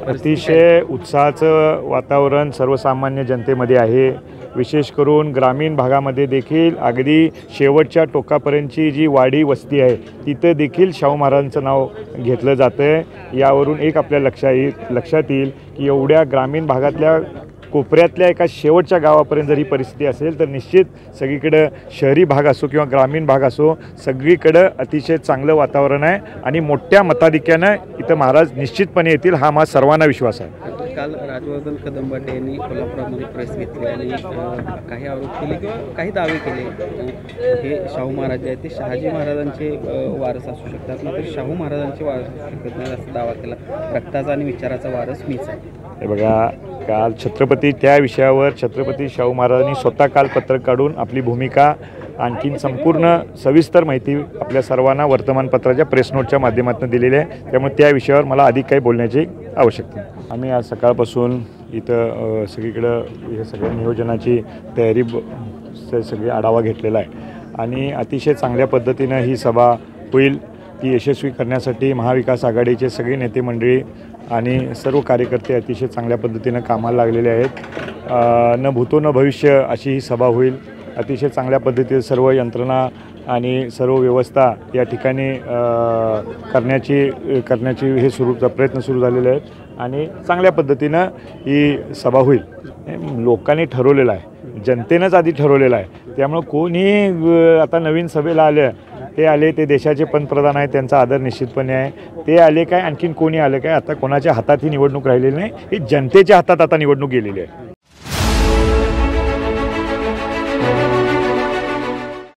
अतिशय उत्साहाचं वातावरण सर्वसामान्य जनतेमध्ये आहे। विशेष करून ग्रामीण भागामध्ये देखील अगदी शेवटच्या टोकापर्यंतची जी वाडी वस्ती आहे तिथे देखील शाहू महाराजांचं नाव घेतलं जातं आहे। यावरून एक आपल्या लक्षात येईल की एवढ्या ग्रामीण भागातल्या कोपऱ्यातल्या एका शेवटच्या गावापर्यंत जर ही परिस्थिती असेल तर निश्चित सगळीकडे शहरी भाग असो किंवा ग्रामीण भाग असो सगळीकडे अतिशय चांगलं वातावरण आहे आणि मोठ्या मताधिक्यानं इथं महाराज निश्चितपणे येतील हा माझा सर्वांना विश्वास आहे। काल राजवर्धन कदमबाटे यांनी कोल्हापुरामध्ये प्रेस घेतली आणि काही आरोप केले किंवा काही दावे केले हे शाहू महाराज जे आहेत ते शहाजी महाराजांचे वारस असू शकतात मात्र शाहू महाराजांचे वारस असू शकत नाही असा दावा केला। रक्ताचा आणि विचाराचा वारस मीच आहे। हे बघा काल छत्रपती त्या विषयावर छत्रपती शाहू महाराजांनी स्वतः काल पत्रक काढून आपली भूमिका आणखीन संपूर्ण सविस्तर माहिती आपल्या सर्वांना वर्तमानपत्राच्या प्रेस नोटच्या माध्यमातून दिलेली आहे। त्यामुळे त्या विषयावर मला अधिक काही बोलण्याची आवश्यकता नाही। आम्ही आज सकाळपासून इथं सगळीकडं हे सगळ्या नियोजनाची तयारी सगळी आढावा घेतलेला आहे आणि अतिशय चांगल्या पद्धतीनं ही सभा होईल ती यशस्वी करण्यासाठी महाविकास आघाडीचे सगळे नेते मंडळी आणि सर्व कार्यकर्ते अतिशय चांगल्या पद्धतीनं कामाला लागलेले आहेत। न भूतो न भविष्य अशी ही सभा होईल। अतिशय चांगल्या पद्धतीने सर्व यंत्रणा आणि सर्व व्यवस्था या ठिकाणी करण्याची हे प्रयत्न सुरू झालेले आहेत आणि चांगल्या पद्धतीनं ही सभा होईल। लोकांनी ठरवलेलं आहे, जनतेनंच आधी ठरवलेलं आहे। त्यामुळे कोणी आता नवीन सभेला आले ते देशाचे पंतप्रधान आहेत त्यांचा आदर निश्चितपणे आहे। ते आले काय आणखीन कोणी आले काय आता कोणाच्या हातात ही निवडणूक राहिलेली नाही, ही जनतेच्या हातात आता निवडणूक गेलेली आहे।